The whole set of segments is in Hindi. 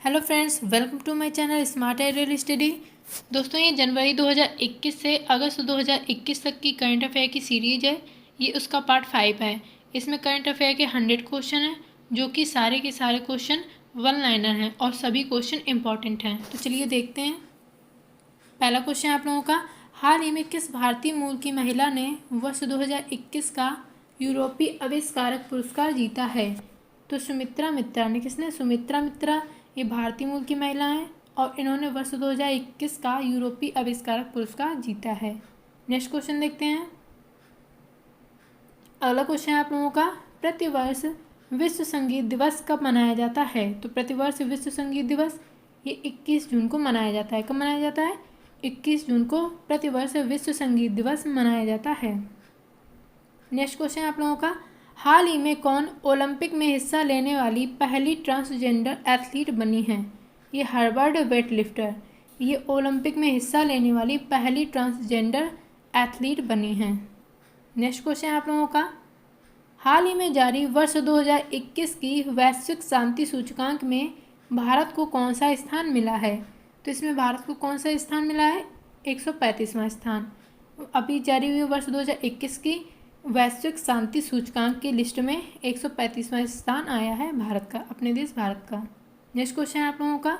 Hello friends, welcome to my channel smart aerial study. दोस्तों, ये जनवरी 2021 से अगस्त 2021 तक की करंट अफेयर की सीरीज है। ये उसका पार्ट 5 है। इसमें करंट अफेयर के 100 क्वेश्चन हैं, जो कि सारे के सारे क्वेश्चन वन लाइनर हैं और सभी क्वेश्चन इंपॉर्टेंट हैं। तो चलिए देखते हैं। पहला क्वेश्चन आप लोगों का, हाल ही में किस भारतीय मूल की महिला ने वर्ष 2021 का यूरोपीय आविष्कारक पुरस्कार जीता है? तो सुमित्रा मित्रा ने। किसने? सुमित्रा मित्रा। ये भारतीय मूल की महिला हैं और इन्होंने वर्ष 2021 का यूरोपीय आविष्कारक पुरस्कार जीता है। नेक्स्ट क्वेश्चन देखते हैं। अगला क्वेश्चन है आप लोगों का, प्रतिवर्ष विश्व संगीत दिवस कब मनाया जाता है? तो प्रतिवर्ष विश्व संगीत दिवस ये 21 जून को मनाया जाता है। कब मनाया जाता है? 21 जून को प्रतिवर्ष विश्व संगीत दिवस मनाया जाता है। नेक्स्ट क्वेश्चन है आप लोगों का, हाल ही में कौन ओलंपिक में हिस्सा लेने वाली पहली ट्रांसजेंडर एथलीट बनी है? ये हार्वर्ड वेटलिफ्टर। ये ओलंपिक में हिस्सा लेने वाली पहली ट्रांसजेंडर एथलीट बनी है। नेक्स्ट क्वेश्चन है आप लोगों का, हाल ही में जारी वर्ष 2021 की वैश्विक शांति सूचकांक में भारत को कौन सा स्थान मिला है? तो इसमें भारत को कौन सा स्थान मिला है? 135वां स्थान। अभी जारी हुई वर्ष 2021 की वैश्विक शांति सूचकांक की लिस्ट में 135वां स्थान आया है भारत का, अपने देश भारत का। नेक्स्ट क्वेश्चन है आप लोगों का,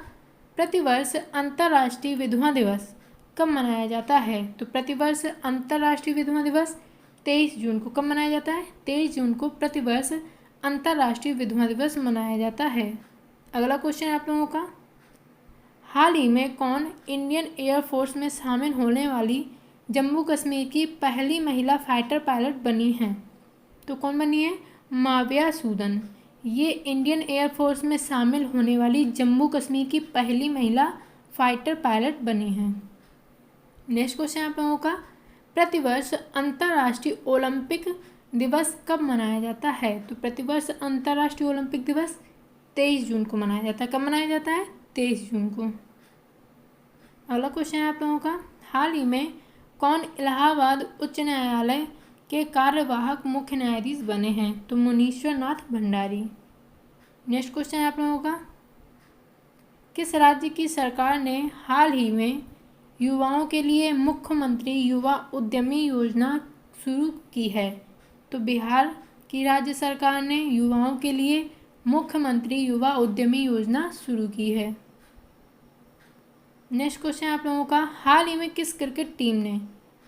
प्रतिवर्ष अंतर्राष्ट्रीय विधवा दिवस कब मनाया जाता है? तो प्रतिवर्ष अंतर्राष्ट्रीय विधवा दिवस 23 जून को। कब मनाया जाता है? 23 जून को प्रतिवर्ष अंतर्राष्ट्रीय विधवा दिवस मनाया जाता है। अगला क्वेश्चन है आप लोगों का, हाल ही में कौन इंडियन एयरफोर्स में शामिल होने वाली जम्मू कश्मीर की पहली महिला फाइटर पायलट बनी है? तो कौन बनी है? माविया सूदन। ये इंडियन एयरफोर्स में शामिल होने वाली जम्मू कश्मीर की पहली महिला फाइटर पायलट बनी है। नेक्स्ट क्वेश्चन आप लोगों का, प्रतिवर्ष अंतर्राष्ट्रीय ओलंपिक दिवस कब मनाया जाता है? तो प्रतिवर्ष अंतर्राष्ट्रीय ओलंपिक दिवस 23 जून को मनाया जाता है। कब मनाया जाता है? 23 जून को। अगला क्वेश्चन है आप लोगों का, हाल ही में कौन इलाहाबाद उच्च न्यायालय के कार्यवाहक मुख्य न्यायाधीश बने हैं? तो मुनीश्वर नाथ भंडारी। नेक्स्ट क्वेश्चन है आप लोगों का, किस राज्य की सरकार ने हाल ही में युवाओं के लिए मुख्यमंत्री युवा उद्यमी योजना शुरू की है? तो बिहार की राज्य सरकार ने युवाओं के लिए मुख्यमंत्री युवा उद्यमी योजना शुरू की है। नेक्स्ट क्वेश्चन आप लोगों का, हाल ही में किस क्रिकेट टीम ने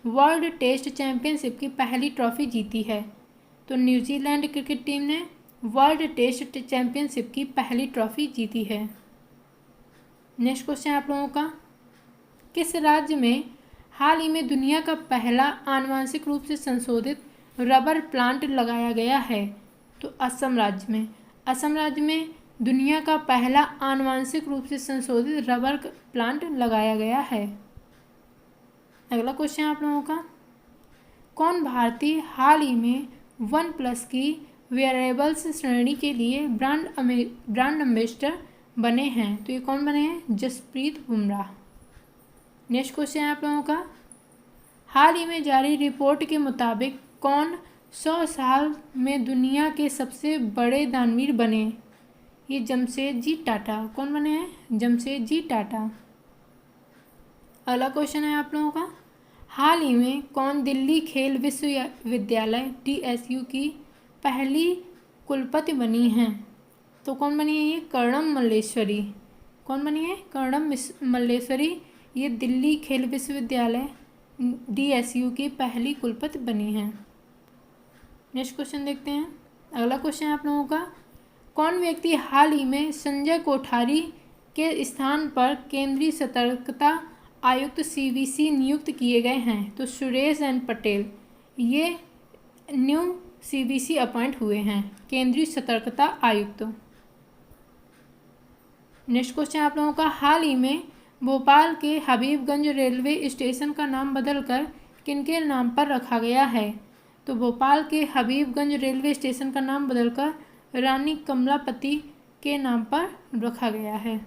वर्ल्ड टेस्ट चैंपियनशिप की पहली ट्रॉफी जीती है? तो न्यूजीलैंड क्रिकेट टीम ने वर्ल्ड टेस्ट चैंपियनशिप की पहली ट्रॉफी जीती है। नेक्स्ट क्वेश्चन आप लोगों का, किस राज्य में हाल ही में दुनिया का पहला आनुवंशिक रूप से संशोधित रबर प्लांट लगाया गया है? तो असम राज्य में। असम राज्य में दुनिया का पहला आनुवंशिक रूप से संशोधित रबर प्लांट लगाया गया है। अगला क्वेश्चन आप लोगों का, कौन भारतीय हाल ही में वन प्लस की वेयरेबल्स श्रेणी के लिए ब्रांड एम्बेसडर बने हैं? तो ये कौन बने हैं? जसप्रीत बुमराह। नेक्स्ट क्वेश्चन है आप लोगों का, हाल ही में जारी रिपोर्ट के मुताबिक कौन 100 साल में दुनिया के सबसे बड़े दानवीर बने? ये जमशेदजी टाटा। कौन बने हैं? जमशेदजी टाटा। अगला क्वेश्चन है आप लोगों का, हाल ही में कौन दिल्ली खेल विश्वविद्यालय DSU की पहली कुलपति बनी हैं? तो कौन बनी है? ये कर्णम मल्लेश्वरी। कौन बनी है? कर्णम मल्लेश्वरी। ये दिल्ली खेल विश्वविद्यालय DSU की पहली कुलपति बनी है। नेक्स्ट क्वेश्चन देखते हैं। अगला क्वेश्चन है आप लोगों का, कौन व्यक्ति हाल ही में संजय कोठारी के स्थान पर केंद्रीय सतर्कता आयुक्त CVC नियुक्त किए गए हैं? तो सुरेश एन पटेल। ये न्यू CVC अपॉइंट हुए हैं, केंद्रीय सतर्कता आयुक्त। नेक्स्ट क्वेश्चन आप लोगों का, हाल ही में भोपाल के हबीबगंज रेलवे स्टेशन का नाम बदलकर किनके नाम पर रखा गया है? तो भोपाल के हबीबगंज रेलवे स्टेशन का नाम बदलकर रानी कमलापति के नाम पर रखा गया है।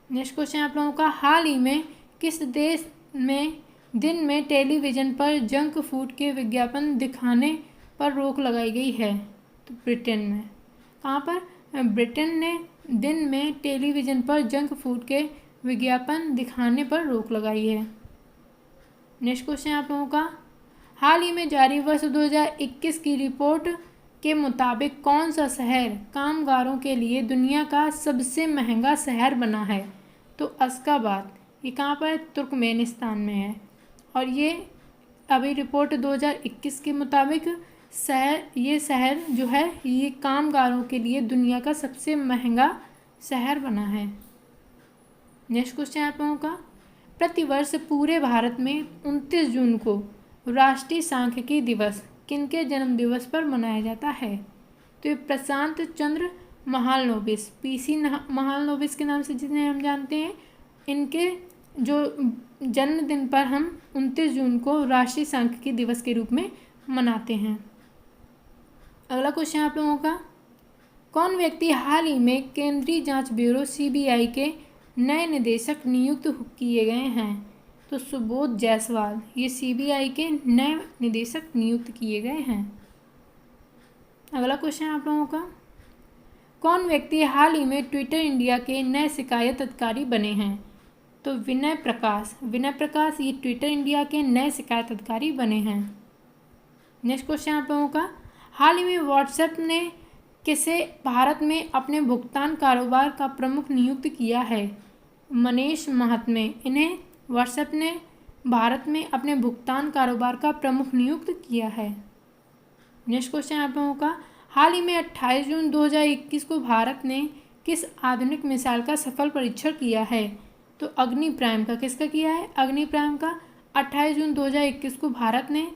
नेक्स्ट क्वेश्चन आप लोगों का, हाल ही में किस देश में दिन में टेलीविज़न पर जंक फूड के विज्ञापन दिखाने पर रोक लगाई गई है? तो ब्रिटेन में। कहाँ पर? ब्रिटेन ने दिन में टेलीविज़न पर जंक फूड के विज्ञापन दिखाने पर रोक लगाई है। नेक्स्ट क्वेश्चन आप लोगों का, हाल ही में जारी वर्ष 2021 की रिपोर्ट के मुताबिक कौन सा शहर कामगारों के लिए दुनिया का सबसे महंगा शहर बना है? तो अश्गाबाद। ये कहाँ पर है? तुर्कमेनिस्तान में है। और ये अभी रिपोर्ट 2021 के मुताबिक ये शहर जो है ये कामगारों के लिए दुनिया का सबसे महंगा शहर बना है। नेक्स्ट क्वेश्चन आप लोगों का, प्रतिवर्ष पूरे भारत में 29 जून को राष्ट्रीय सांख्यिकी दिवस किनके जन्म दिवस पर मनाया जाता है? तो ये प्रशांत चंद्र महालनोबिस, पीसी महालनोबिस के नाम से जिन्हें हम जानते हैं, इनके जो जन्मदिन पर हम 29 जून को राष्ट्रीय सांख्यिकी दिवस के रूप में मनाते हैं। अगला क्वेश्चन आप लोगों का, कौन व्यक्ति हाल ही में केंद्रीय जांच ब्यूरो सीबीआई के नए निदेशक नियुक्त किए गए हैं? तो सुबोध जायसवाल ये सीबीआई के नए निदेशक नियुक्त किए गए हैं। अगला क्वेश्चन आप लोगों का, कौन व्यक्ति हाल ही में ट्विटर इंडिया के नए शिकायत अधिकारी बने हैं? तो विनय प्रकाश ये ट्विटर इंडिया के नए शिकायत अधिकारी बने हैं। नेक्स्ट क्वेश्चन आप लोगों का, हाल ही में व्हाट्सएप ने किसे भारत में अपने भुगतान कारोबार का प्रमुख नियुक्त किया है? मनीष महात्मे, इन्हें व्हाट्सएप ने भारत में अपने भुगतान कारोबार का प्रमुख नियुक्त किया है। नेक्स्ट क्वेश्चन आप लोगों का, हाल ही में 28 जून 2021 को भारत ने किस आधुनिक मिसाइल का सफल परीक्षण किया है? तो अग्नि प्राइम का। किसका किया है? अग्नि प्राइम का। 28 जून 2021 को भारत ने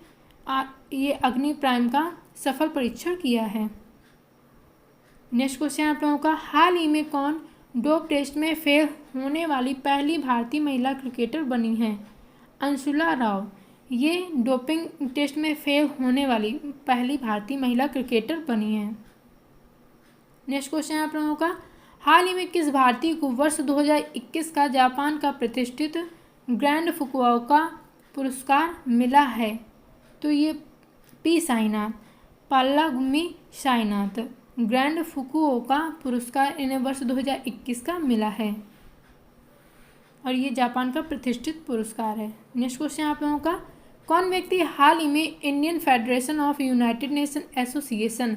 ये अग्नि प्राइम का सफल परीक्षण किया है। नेक्स्ट क्वेश्चन आप लोगों का, हाल ही में कौन डोप टेस्ट में फेल होने वाली पहली भारतीय महिला क्रिकेटर बनी है? अंशुला राव ये डोपिंग टेस्ट में फेल होने वाली पहली भारतीय महिला क्रिकेटर बनी है। नेक्स्ट क्वेश्चन आप लोगों का, हाल ही में किस भारतीय को वर्ष 2021 का जापान का प्रतिष्ठित ग्रैंड फुकुओका पुरस्कार मिला है? तो ये P Sainath, Palagummi Sainath, grand Fukuoka पुरस्कार इन्हें वर्ष 2021 का मिला है और ये जापान का प्रतिष्ठित पुरस्कार है। नेक्स्ट क्वेश्चन आप लोगों का, कौन व्यक्ति हाल ही में Indian federation of United nation association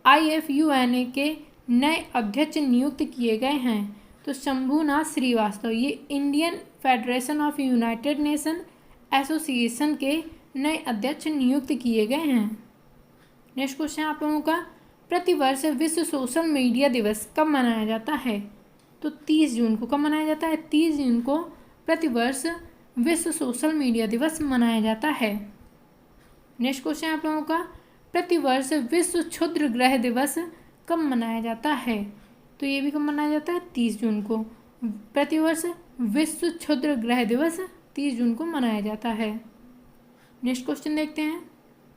IFUNA के नए अध्यक्ष नियुक्त किए गए हैं? तो शंभुनाथ श्रीवास्तव ये Indian federation of United nation association के नए अध्यक्ष नियुक्त किए गए हैं। नेक्स्ट क्वेश्चन आप लोगों का, प्रतिवर्ष विश्व सोशल मीडिया दिवस कब मनाया जाता है? तो 30 जून को। कब मनाया जाता है? 30 जून को प्रतिवर्ष विश्व सोशल मीडिया दिवस मनाया जाता है। नेक्स्ट क्वेश्चन आप लोगों का, प्रतिवर्ष विश्व क्षुद्र ग्रह दिवस कब मनाया जाता है? तो ये भी कब मनाया जाता है? 30 जून को। प्रतिवर्ष विश्व क्षुद्र ग्रह दिवस 30 जून को मनाया जाता है। नेक्स्ट क्वेश्चन देखते हैं।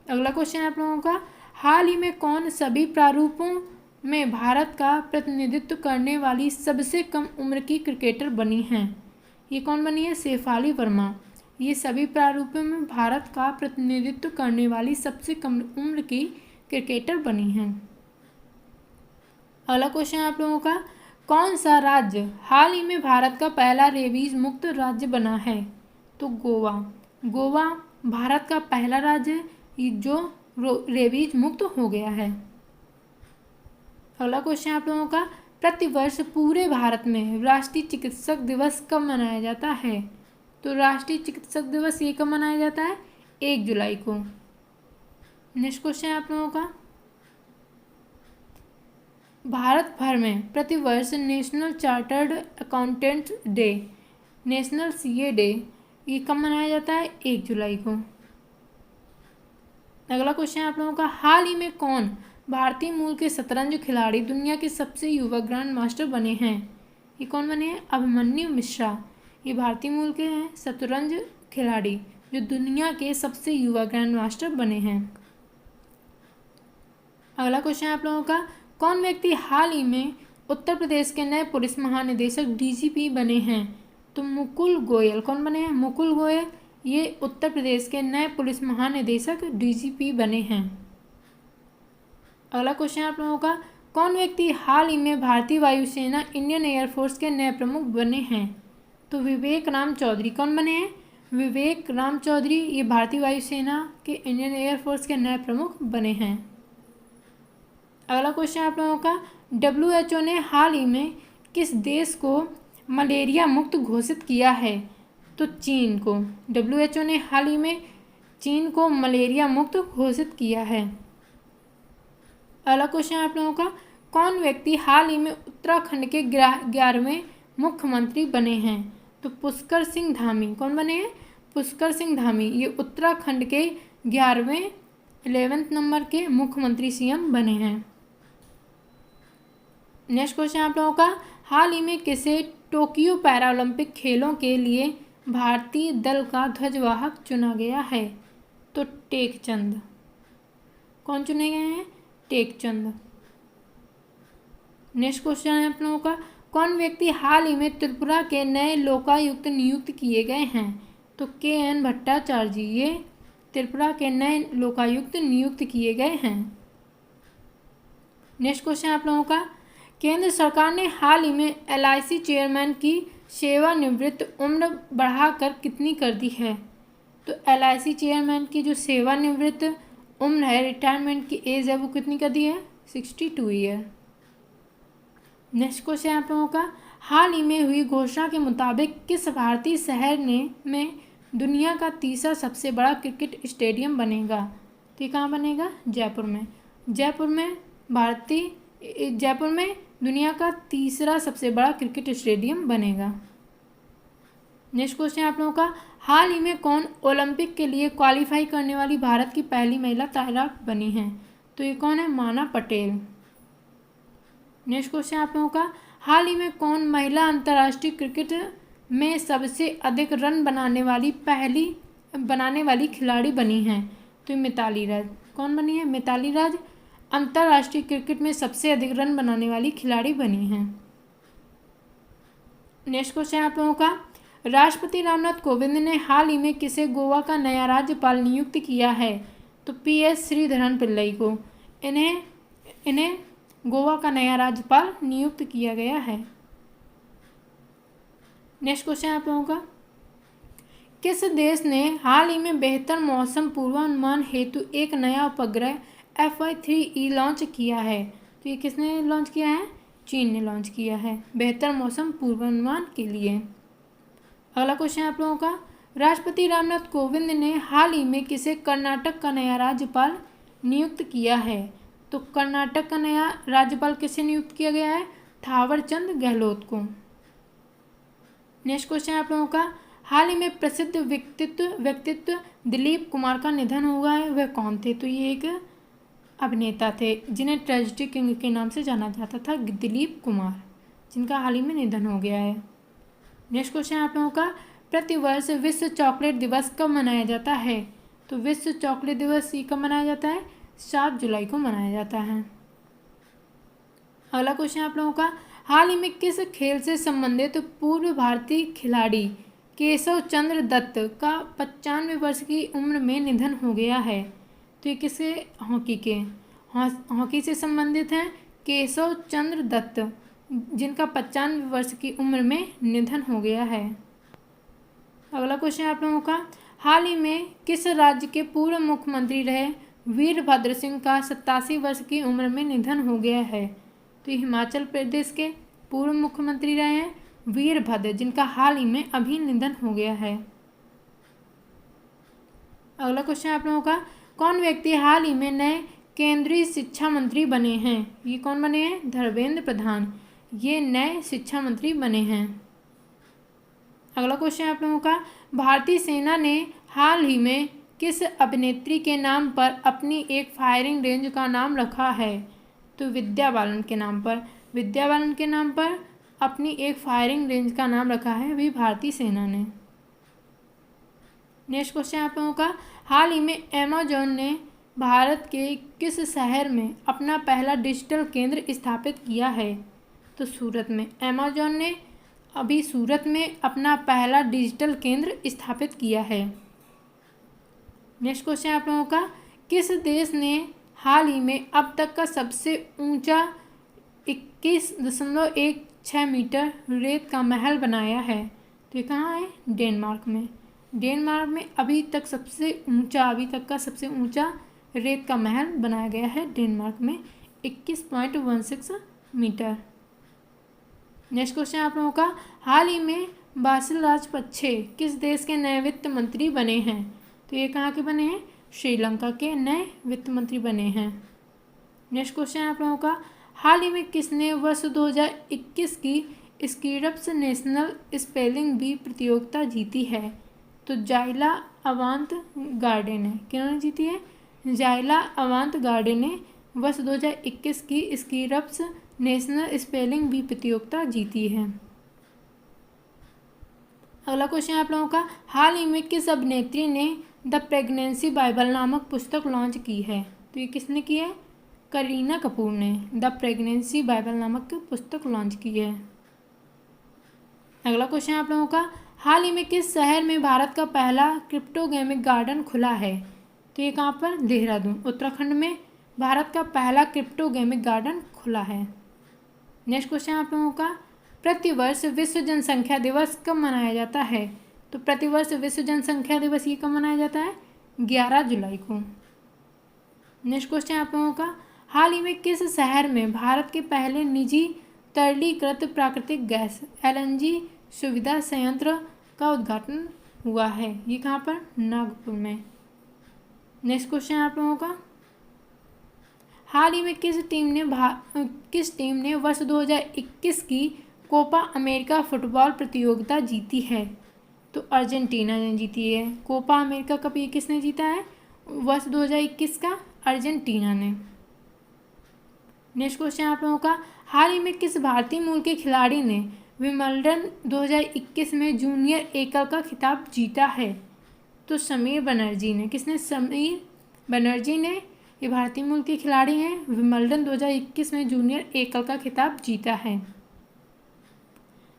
अगला क्वेश्चन आप लोगों का, हाल ही में कौन सभी प्रारूपों में भारत का प्रतिनिधित्व करने वाली सबसे कम उम्र की क्रिकेटर बनी हैं? ये कौन बनी है? शेफाली वर्मा ये सभी प्रारूपों में भारत का प्रतिनिधित्व करने वाली सबसे कम उम्र की क्रिकेटर बनी हैं। अगला क्वेश्चन आप लोगों का, कौन सा राज्य हाल ही में भारत का पहला रेबीज मुक्त राज्य बना है? तो गोवा भारत का पहला राज्य है जो रेबीज मुक्त हो गया है। अगला क्वेश्चन आप लोगों का, प्रतिवर्ष पूरे भारत में राष्ट्रीय चिकित्सक दिवस कब मनाया जाता है? तो राष्ट्रीय चिकित्सक दिवस ये कब मनाया जाता है? 1 जुलाई को। नेक्स्ट क्वेश्चन आप लोगों का, भारत भर में प्रतिवर्ष national chartered accountant day, national CA day ये कब मनाया जाता है? 1 जुलाई को। अगला क्वेश्चन आप लोगों का, हाल ही में कौन भारतीय मूल के शतरंज खिलाड़ी दुनिया के सबसे युवा ग्रैंड मास्टर बने हैं? ये कौन बने हैं? अभिमन्यु मिश्रा ये भारतीय मूल के हैं शतरंज खिलाड़ी जो दुनिया के सबसे युवा ग्रैंड मास्टर बने हैं। अगला क्वेश्चन आप लोगों का, कौन व्यक्ति हाल ही में उत्तर प्रदेश के नए पुलिस महानिदेशक DGP बने हैं? तो मुकुल गोयल। कौन बने हैं? मुकुल गोयल ये उत्तर प्रदेश के नए पुलिस महानिदेशक DGP बने हैं। अगला क्वेश्चन आप लोगों का, कौन व्यक्ति हाल ही में भारतीय वायुसेना इंडियन एयरफोर्स के नए प्रमुख बने हैं? तो विवेक राम चौधरी। कौन बने हैं? विवेक राम चौधरी। ये भारतीय वायुसेना के इंडियन एयरफोर्स के नए प्रमुख बने हैं। अगला क्वेश्चन आप लोगों का, WHO ने हाल ही में किस देश को मलेरिया मुक्त घोषित किया है? तो चीन को। WHO ने हाल ही में चीन को मलेरिया मुक्त घोषित किया है। अगला क्वेश्चन आप लोगों का, कौन व्यक्ति हाल ही में उत्तराखंड के 11वें मुख्यमंत्री बने हैं? तो पुष्कर सिंह धामी। कौन बने हैं? पुष्कर सिंह धामी। ये उत्तराखंड के 11वें नंबर के मुख्यमंत्री CM बने हैं। नेक्स्ट क्वेश्चन आप लोगों का, हाल ही में किसे टोक्यो पैरालंपिक खेलों के लिए भारतीय दल का ध्वजवाहक चुना गया है? तो टेकचंद। कौन चुने गए हैं? टेकचंद। नेक्स्ट क्वेश्चन है आप लोगों का, कौन व्यक्ति हाल ही में त्रिपुरा के नए लोकायुक्त नियुक्त किए गए हैं? तो KN भट्टाचार्य जी। ये त्रिपुरा के नए लोकायुक्त नियुक्त किए गए हैं। नेक्स्ट क्वेश्चन आप लोगों का, केंद्र सरकार ने हाल ही में LIC चेयरमैन की सेवानिवृत्त उम्र बढ़ाकर कितनी कर दी है? तो LIC चेयरमैन की जो सेवानिवृत्त उम्र है, रिटायरमेंट की एज है, वो कितनी कर दी है? 62 ईयर। नेक्स्ट क्वेश्चन आप लोगों का, हाल ही में हुई घोषणा के मुताबिक किस भारतीय शहर में दुनिया का तीसरा सबसे बड़ा क्रिकेट स्टेडियम बनेगा? तो ये कहाँ बनेगा? जयपुर में। जयपुर में दुनिया का तीसरा सबसे बड़ा क्रिकेट स्टेडियम बनेगा। नेक्स्ट क्वेश्चन आप लोगों का, हाल ही में कौन ओलंपिक के लिए क्वालिफाई करने वाली भारत की पहली महिला तैराक बनी है? तो ये कौन है? माना पटेल। नेक्स्ट क्वेश्चन आप लोगों का, हाल ही में कौन महिला अंतर्राष्ट्रीय क्रिकेट में सबसे अधिक रन बनाने वाली खिलाड़ी बनी है? तो मिताली राज। कौन बनी है? मिताली राज अंतर्राष्ट्रीय क्रिकेट में सबसे अधिक रन बनाने वाली खिलाड़ी बनी हैं। नेक्स्ट क्वेश्चन आप लोगों का, राष्ट्रपति रामनाथ कोविंद ने हाल ही में किसे गोवा का नया राज्यपाल नियुक्त किया है? तो PS श्रीधरन पिल्लई को। इन्हें गोवा का नया राज्यपाल नियुक्त किया गया है। नेक्स्ट क्वेश्चन आप लोगों का, किस देश ने हाल ही में बेहतर मौसम पूर्वानुमान हेतु एक नया उपग्रह FY-3E लॉन्च किया है? तो ये किसने लॉन्च किया है? चीन ने लॉन्च किया है बेहतर मौसम पूर्वानुमान के लिए। अगला क्वेश्चन आप लोगों का, राष्ट्रपति रामनाथ कोविंद ने हाल ही में किसे कर्नाटक का नया राज्यपाल नियुक्त किया है? तो कर्नाटक का नया राज्यपाल किसे नियुक्त किया गया है? थावरचंद गहलोत को। नेक्स्ट क्वेश्चन आप लोगों का, हाल ही में प्रसिद्ध व्यक्तित्व दिलीप कुमार का निधन हुआ है, वह कौन थे? तो ये एक अभिनेता थे जिन्हें ट्रेजेडी किंग के नाम से जाना जाता था, दिलीप कुमार, जिनका हाल ही में निधन हो गया है। नेक्स्ट क्वेश्चन आप लोगों का, प्रतिवर्ष विश्व चॉकलेट दिवस कब मनाया जाता है? तो विश्व चॉकलेट दिवस कब मनाया जाता है? 7 जुलाई को मनाया जाता है। अगला क्वेश्चन आप लोगों का, हाल ही में किस खेल से संबंधित पूर्व भारतीय खिलाड़ी केशव चंद्र दत्त का 95 वर्ष की उम्र में निधन हो गया है? तो ये किसके? हॉकी से संबंधित हैं केशव चंद्र दत्त, जिनका 95 वर्ष की उम्र में निधन हो गया है। अगला क्वेश्चन आप लोगों का, हाल ही में किस राज्य के पूर्व मुख्यमंत्री रहे वीरभद्र सिंह का 87 वर्ष की उम्र में निधन हो गया है? तो हिमाचल प्रदेश के पूर्व मुख्यमंत्री रहे हैं वीरभद्र, जिनका हाल ही में अभी निधन हो गया है। अगला क्वेश्चन आप लोगों का, कौन व्यक्ति हाल ही में नए केंद्रीय शिक्षा मंत्री बने हैं? ये कौन बने हैं? धर्मेंद्र प्रधान। ये नए शिक्षा मंत्री बने हैं। अगला क्वेश्चन आप लोगों का, भारतीय सेना ने हाल ही में किस अभिनेत्री के नाम पर अपनी एक फायरिंग रेंज का नाम रखा है? तो विद्या बालन के नाम पर अपनी एक फायरिंग रेंज का नाम रखा है अभी भारतीय सेना ने। नेक्स्ट क्वेश्चन आप लोगों का, हाल ही में अमेज़न ने भारत के किस शहर में अपना पहला डिजिटल केंद्र स्थापित किया है? तो सूरत में। अमेज़न ने अभी सूरत में अपना पहला डिजिटल केंद्र स्थापित किया है। नेक्स्ट क्वेश्चन आप लोगों का, किस देश ने हाल ही में अब तक का सबसे ऊंचा 21.16 मीटर रेत का महल बनाया है। तो ये कहाँ है? डेनमार्क में। डेनमार्क में अभी तक का सबसे ऊंचा रेत का महल बनाया गया है डेनमार्क में, 21.16 मीटर। नेक्स्ट क्वेश्चन आप लोगों का, हाल ही में बासिल राजपक्षे किस देश के नए वित्त मंत्री बने हैं? तो ये कहाँ के बने हैं? श्रीलंका के नए वित्त मंत्री बने हैं। नेक्स्ट क्वेश्चन आप लोगों का, हाल ही में किसने वर्ष 2021 की स्किरप्स नेशनल स्पेलिंग बी प्रतियोगिता जीती है? तो जाइला अवांत गार्डे ने। किन्होंने जीती है? जाइला अवांत गार्डे ने वर्ष 2021 की स्किरप्स नेशनल स्पेलिंग बी प्रतियोगिता जीती है। अगला क्वेश्चन आप लोगों का, हाल ही में किस अभिनेत्री ने द प्रेगनेंसी बाइबल नामक पुस्तक लॉन्च की है? तो ये किसने की है? करीना कपूर ने द प्रेगनेंसी बाइबल नामक पुस्तक लॉन्च की है। अगला क्वेश्चन आप लोगों का, हाल ही में किस शहर में भारत का पहला क्रिप्टोगेमिक गार्डन खुला है? तो ये कहाँ पर? देहरादून, उत्तराखंड में भारत का पहला क्रिप्टोगेमिक गार्डन खुला है। नेक्स्ट क्वेश्चन आप लोगों का, प्रतिवर्ष विश्व जनसंख्या दिवस कब मनाया जाता है? तो प्रतिवर्ष विश्व जनसंख्या दिवस ये कब मनाया जाता है? 11 जुलाई को। नेक्स्ट क्वेश्चन आप लोगों का, हाल ही में किस शहर में भारत के पहले निजी तरलीकृत प्राकृतिक गैस LNG सुविधा संयंत्र का उद्घाटन हुआ है? ये कहाँ पर? नागपुर में। नेक्स्ट क्वेश्चन आप लोगों का, हाल ही में किस टीम ने वर्ष 2021 की कोपा अमेरिका फुटबॉल प्रतियोगिता जीती है? तो अर्जेंटीना ने जीती है। कोपा अमेरिका कप ये किसने जीता है? वर्ष 2021 का अर्जेंटीना ने। नेक्स्ट क्वेश्चन आप लोगों का, हाल ही में किस भारतीय मूल के खिलाड़ी ने विंबलडन 2021 में जूनियर एकल का खिताब जीता है? तो समीर बनर्जी ने। किसने? समीर बनर्जी ने। ये भारतीय मूल के खिलाड़ी हैं, विंबलडन 2021 में जूनियर एकल का खिताब जीता है।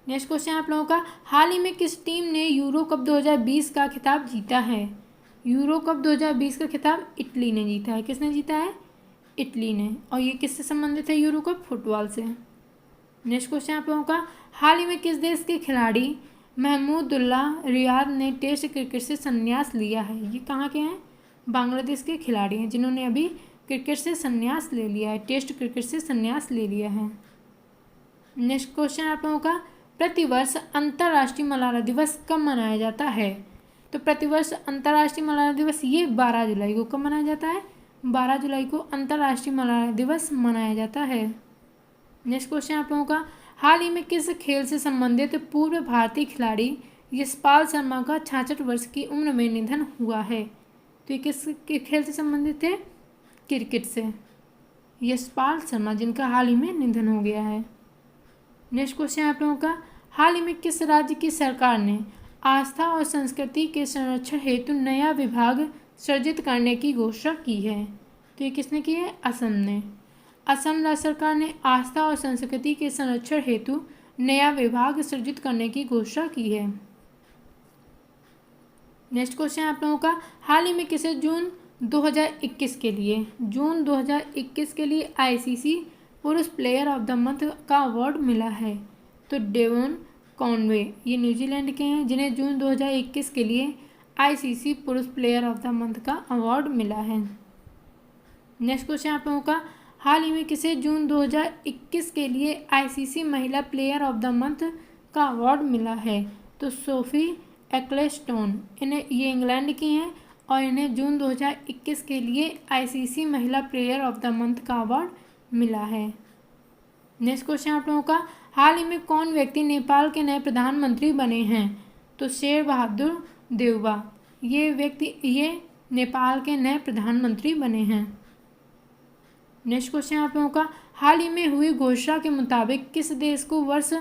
नेक्स्ट क्वेश्चन आप लोगों का, हाल ही में किस टीम ने यूरो कप 2020 का खिताब जीता है? यूरो कप 2020 का खिताब इटली ने जीता है। किसने जीता है? इटली ने। और ये किससे संबंधित है? यूरो कप फुटबॉल से। नेक्स्ट क्वेश्चन आप लोगों का, हाल ही में किस देश के खिलाड़ी महमूदुल्लाह रियाद ने टेस्ट क्रिकेट से संन्यास लिया है? ये कहाँ के हैं? बांग्लादेश के खिलाड़ी हैं जिन्होंने अभी क्रिकेट से संन्यास ले लिया है, टेस्ट क्रिकेट से संन्यास ले लिया है। नेक्स्ट क्वेश्चन आप लोगों का, प्रतिवर्ष अंतर्राष्ट्रीय मलाला दिवस कब मनाया जाता है? तो प्रतिवर्ष अंतर्राष्ट्रीय मलाला दिवस ये 12 जुलाई को कब मनाया जाता है? 12 जुलाई को अंतर्राष्ट्रीय मलाला दिवस मनाया जाता है। नेक्स्ट क्वेश्चन आप लोगों का, हाल ही में किस खेल से संबंधित पूर्व भारतीय खिलाड़ी यशपाल शर्मा का 66 वर्ष की उम्र में निधन हुआ है? तो ये किस खेल से संबंधित है? क्रिकेट से। यशपाल शर्मा जिनका हाल ही में निधन हो गया है। नेक्स्ट क्वेश्चन आप लोगों का, हाल ही में किस राज्य की सरकार ने आस्था और संस्कृति के संरक्षण हेतु नया विभाग सृजित करने की घोषणा की है? तो ये किसने की है? असम ने। असम राज्य सरकार ने आस्था और संस्कृति के संरक्षण हेतु नया विभाग सृजित करने की घोषणा की है। नेक्स्ट क्वेश्चन आप लोगों का, हाल ही में किसे जून 2021 के लिए ICC पुरुष प्लेयर ऑफ द मंथ का अवार्ड मिला है? तो डेवन कॉनवे ये न्यूजीलैंड के हैं जिन्हें जून 2021 के लिए ICC पुरुष प्लेयर ऑफ द मंथ का अवार्ड मिला है। नेक्स्ट क्वेश्चन आप लोगों का, हाल ही में किसे जून 2021 के लिए ICC महिला प्लेयर ऑफ द मंथ का अवार्ड मिला है? तो सोफी एक्लेस्टोन। ये इंग्लैंड की हैं और इन्हें जून 2021 के लिए ICC महिला प्लेयर ऑफ द मंथ का अवार्ड मिला है। नेक्स्ट क्वेश्चन आप लोगों का, हाल ही में कौन व्यक्ति नेपाल के नए प्रधानमंत्री बने हैं? तो शेर बहादुर देउबा ये नेपाल के नए प्रधानमंत्री बने हैं। नेक्स्ट क्वेश्चन आप लोगों का, हाल ही में हुई घोषणा के मुताबिक किस देश को वर्ष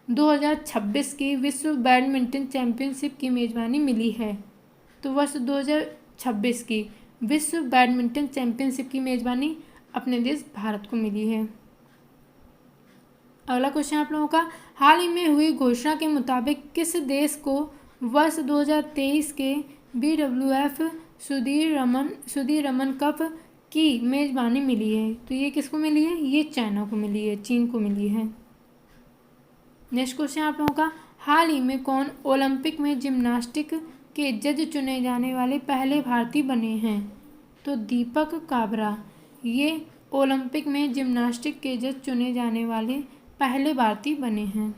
2026 की विश्व बैडमिंटन चैंपियनशिप की मेज़बानी मिली है? तो वर्ष 2026 की विश्व बैडमिंटन चैंपियनशिप की मेज़बानी अपने देश भारत को मिली है। अगला क्वेश्चन आप लोगों का, हाल ही में हुई घोषणा के मुताबिक किस देश को वर्ष 2023 के BWF सुधीर रमन कप की मेज़बानी मिली है। तो ये किसको मिली है? ये चाइना को मिली है, चीन को मिली है। नेक्स्ट क्वेश्चन आप लोगों का, हाल ही में कौन ओलंपिक में जिम्नास्टिक के जज चुने जाने वाले पहले भारतीय बने हैं? तो दीपक काबरा ये ओलंपिक में जिम्नास्टिक के जज चुने जाने वाले पहले भारतीय बने हैं।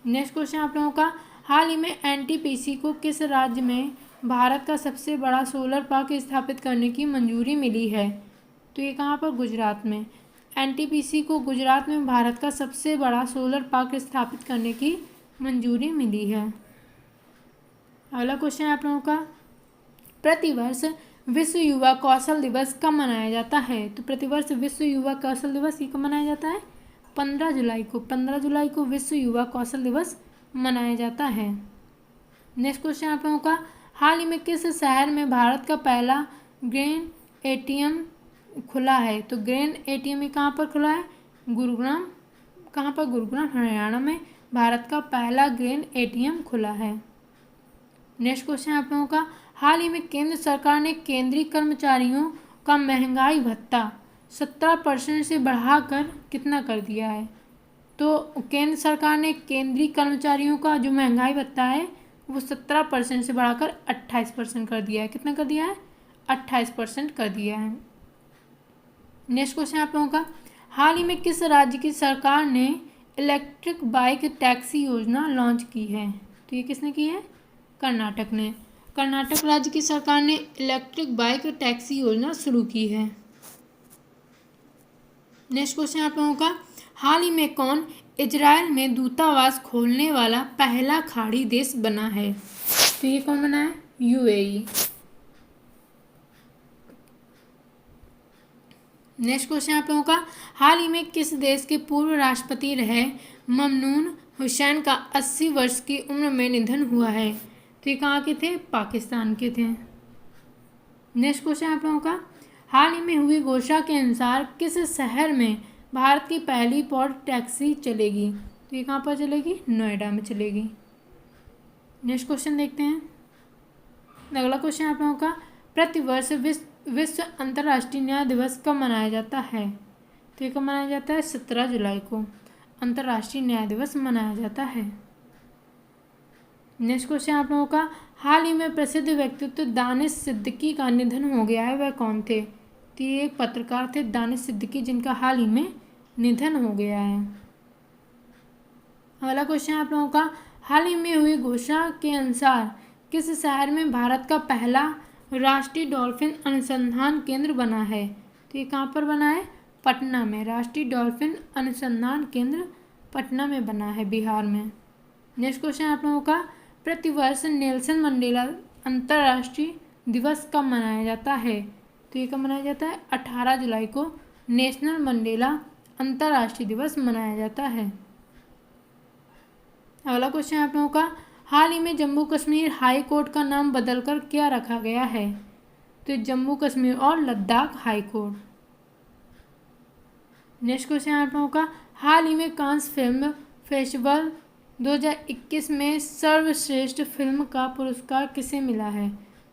नेक्स्ट क्वेश्चन आप लोगों का, हाल ही में एनटीपीसी को किस राज्य में भारत का सबसे बड़ा सोलर पार्क स्थापित करने की मंजूरी मिली है? तो ये कहाँ पर? गुजरात में। एनटीपीसी को गुजरात में भारत का सबसे बड़ा सोलर पार्क स्थापित करने की मंजूरी मिली है। अगला क्वेश्चन आप लोगों का, प्रतिवर्ष विश्व युवा कौशल दिवस कब मनाया जाता है? तो प्रतिवर्ष विश्व युवा कौशल दिवस ये कब मनाया जाता है? 15 जुलाई को। 15 जुलाई को विश्व युवा कौशल दिवस मनाया जाता है। नेक्स्ट क्वेश्चन आप लोगों का, हाल ही में किस शहर में भारत का पहला ग्रेन एटीएम खुला है? तो ग्रेन एटीएम ये कहाँ पर खुला है? गुरुग्राम। कहाँ पर? गुरुग्राम हरियाणा में भारत का पहला ग्रेन एटीएम खुला है। नेक्स्ट क्वेश्चन आप लोगों का, हाल ही में केंद्र सरकार ने केंद्रीय कर्मचारियों का महंगाई भत्ता 17% से बढ़ाकर कितना कर दिया है? तो केंद्र सरकार ने केंद्रीय कर्मचारियों का जो महंगाई भत्ता है वो 17% से बढ़ाकर 28% कर दिया है। कितना कर दिया है? 28% कर दिया है। नेक्स्ट क्वेश्चन आप लोगों का, हाल ही में किस राज्य की सरकार ने इलेक्ट्रिक बाइक टैक्सी योजना लॉन्च की है? तो ये किसने की है? कर्नाटक ने। कर्नाटक राज्य की सरकार ने इलेक्ट्रिक बाइक टैक्सी योजना शुरू की है। नेक्स्ट क्वेश्चन आप लोगों का, हाल ही में कौन इजराइल में दूतावास खोलने वाला पहला खाड़ी देश बना है? तो ये कौन बना है? यूएई। नेक्स्ट क्वेश्चन आप लोगों का, हाल ही में किस देश के पूर्व राष्ट्रपति रहे ममनून हुसैन का 80 वर्ष की उम्र में निधन हुआ है? तो ये कहाँ के थे? पाकिस्तान के थे। नेक्स्ट क्वेश्चन आप लोगों का, हाल ही में हुई घोषणा के अनुसार किस शहर में भारत की पहली पॉड टैक्सी चलेगी? तो ये कहाँ पर चलेगी? नोएडा में चलेगी। नेक्स्ट क्वेश्चन देखते हैं। अगला क्वेश्चन आप लोगों का, प्रतिवर्ष विश्व अंतर्राष्ट्रीय न्याय दिवस कब मनाया जाता है? तो ये कब मनाया जाता है? 17 जुलाई को अंतर्राष्ट्रीय न्याय दिवस मनाया जाता है। नेक्स्ट क्वेश्चन आप लोगों का, हाल ही में प्रसिद्ध व्यक्तित्व दानिश सिद्दीकी का निधन हो गया है, वह कौन थे? तो ये एक पत्रकार थे दानिश सिद्दीकी, जिनका हाल ही में निधन हो गया है। अगला क्वेश्चन आप लोगों का, हाल ही में हुई घोषणा के अनुसार किस शहर में भारत का पहला राष्ट्रीय डॉल्फिन अनुसंधान केंद्र बना है? तो ये कहाँ पर बना है? पटना में। राष्ट्रीय डॉल्फिन अनुसंधान केंद्र पटना में बना है, बिहार में। नेक्स्ट क्वेश्चन आप लोगों का, प्रतिवर्ष नेल्सन मंडेला अंतर्राष्ट्रीय दिवस कब मनाया जाता है? तो ये कब मनाया जाता है? 18 जुलाई को नेशनल मंडेला अंतर्राष्ट्रीय दिवस मनाया जाता है। अगला क्वेश्चन आप लोगों का, हाल ही में जम्मू कश्मीर हाई कोर्ट का नाम बदलकर क्या रखा गया है? तो जम्मू कश्मीर और Ladakh high court. Next question आप लोगों का, हाल ही में कांस फिल्म फेस्टिवल 2021 में सर्वश्रेष्ठ फिल्म का पुरस्कार किसे मिला है?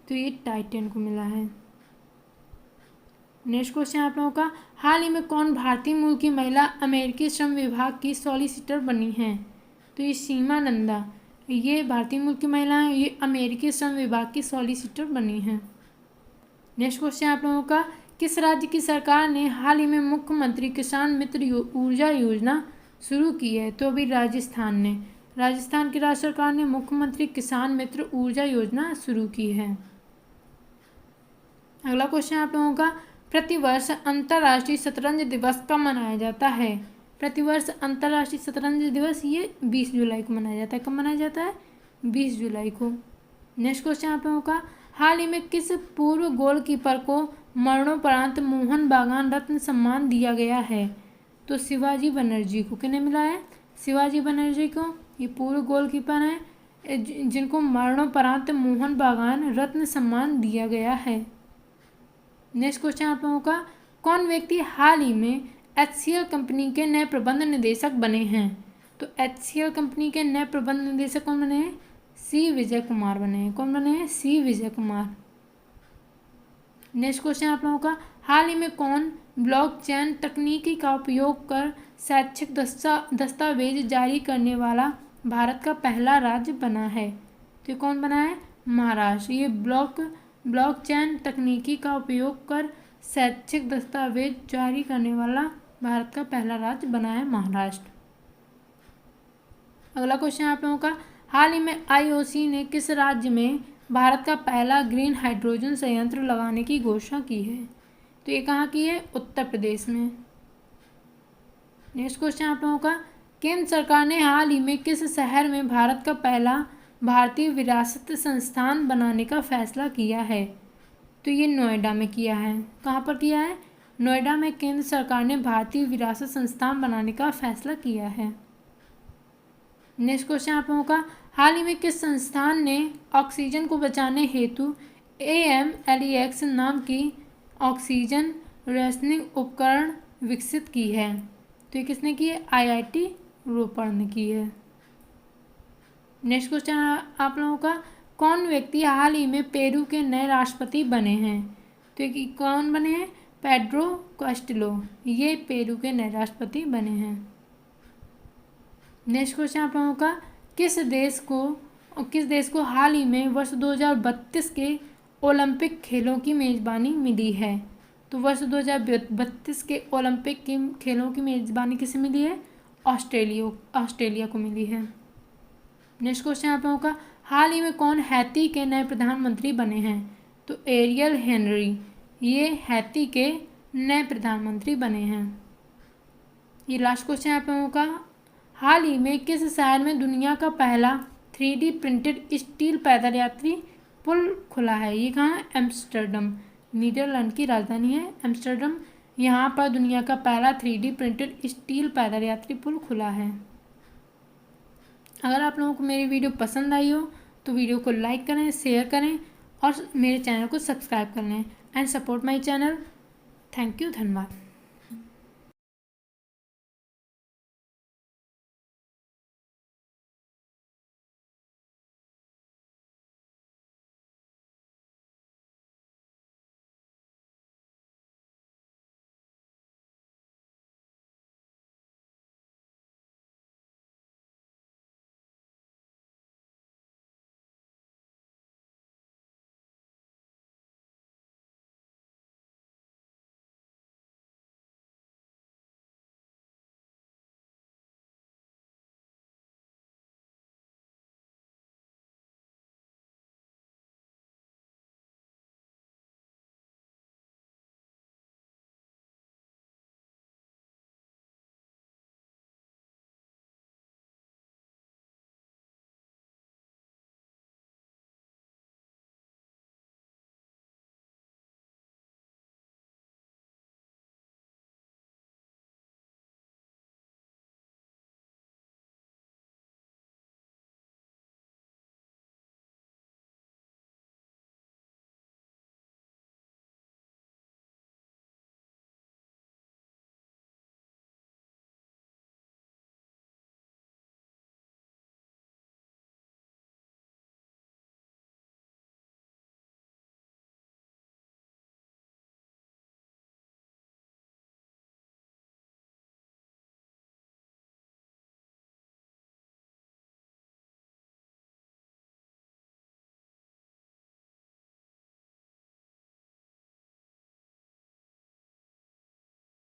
तो ये टाइटन को मिला है। नेक्स्ट क्वेश्चन आप लोगों का, हाल ही में कौन भारतीय मूल की महिला अमेरिकी श्रम विभाग की सॉलिसिटर बनी है? तो ये सीमा नंदा, ये भारतीय मूल की महिला है, ये अमेरिकी श्रम विभाग की सॉलिसिटर बनी है। नेक्स्ट क्वेश्चन आप लोगों का, किस राज्य की सरकार ने हाल ही में मुख्यमंत्री किसान मित्र ऊर्जा योजना शुरू की है? तो अभी राजस्थान ने, राजस्थान की राज्य सरकार ने मुख्यमंत्री किसान मित्र ऊर्जा योजना शुरू की है। अगला क्वेश्चन आप लोगों का, प्रतिवर्ष अंतर्राष्ट्रीय शतरंज दिवस कब मनाया जाता है? प्रतिवर्ष अंतर्राष्ट्रीय शतरंज दिवस ये 20 जुलाई को मनाया जाता है। कब मनाया जाता है? 20 जुलाई को। नेक्स्ट क्वेश्चन आप लोगों का, हाल ही में किस पूर्व गोलकीपर को मरणोपरांत मोहन बागान रत्न सम्मान दिया गया है? तो शिवाजी बनर्जी को। किन्हें मिला है? शिवाजी बनर्जी को। ये पूर्व गोलकीपर हैं जिनको मरणोपरांत मोहन बागान रत्न सम्मान दिया गया है। नेक्स्ट क्वेश्चन आप लोगों का, कौन व्यक्ति हाल ही में HCL कंपनी के नए प्रबंध निदेशक बने हैं? तो HCL कंपनी के नए प्रबंध निदेशक कौन बने हैं? C विजय कुमार बने हैं। कौन बने हैं? C Vijay Kumar. Next question आप लोगों का, हाल ही में कौन ब्लॉकचेन तकनीकी का उपयोग कर शैक्षिक दस्तावेज जारी करने वाला भारत का पहला राज्य बना है? तो ये कौन बना है? महाराष्ट्र। ये ब्लॉकचेन तकनीकी का उपयोग कर शैक्षिक दस्तावेज जारी करने वाला भारत का पहला राज्य बना है महाराष्ट्र। अगला क्वेश्चन आप लोगों का, हाल ही में आईओसी ने किस राज्य में भारत का पहला ग्रीन हाइड्रोजन संयंत्र लगाने की घोषणा की है? तो ये कहाँ की है? उत्तर प्रदेश में। नेक्स्ट क्वेश्चन आप लोगों का, केंद्र सरकार ने हाल ही में किस शहर में भारत का पहला भारतीय विरासत संस्थान बनाने का फैसला किया है? तो ये नोएडा में किया है। कहाँ पर किया है? नोएडा में केंद्र सरकार ने भारतीय विरासत संस्थान बनाने का फैसला किया है। नेक्स्ट क्वेश्चन आप लोगों का, हाल ही में किस संस्थान ने ऑक्सीजन को बचाने हेतु AMLEX नाम की ऑक्सीजन रेशनिंग उपकरण विकसित की है? तो ये किसने की है? IIT रोपड़ ने की है। नेक्स्ट क्वेश्चन आप लोगों का, कौन व्यक्ति हाल ही में पेरू के नए राष्ट्रपति बने हैं? तो ये कौन बने हैं? पेड्रो कास्टिलो, ये पेरू के नए राष्ट्रपति बने हैं। नेक्स्ट क्वेश्चन आप लोगों का, किस देश को हाल ही में वर्ष 2032 के ओलंपिक खेलों की मेज़बानी मिली है? तो वर्ष 2032 के ओलंपिक खेलों की मेज़बानी किसे मिली है? ऑस्ट्रेलिया को मिली है। नेक्स्ट क्वेश्चन आप लोगों का, हाल ही में कौन हैती के नए प्रधानमंत्री बने हैं? तो एरियल हेनरी, ये हैती के नए प्रधानमंत्री बने हैं। ये लास्ट क्वेश्चन आप लोगों का, हाल ही में किस शहर में दुनिया का पहला 3D प्रिंटेड स्टील पैदल यात्री पुल खुला है? ये कहाँ है? एम्स्टर्डम, नीदरलैंड की राजधानी है एम्स्टर्डम। यहाँ पर दुनिया का पहला 3D प्रिंटेड स्टील पैदल यात्री पुल खुला है। अगर आप लोगों को मेरी वीडियो पसंद आई हो तो वीडियो को लाइक करें, शेयर करें और मेरे चैनल को सब्सक्राइब कर लें and support my channel. Thank you, धन्यवाद।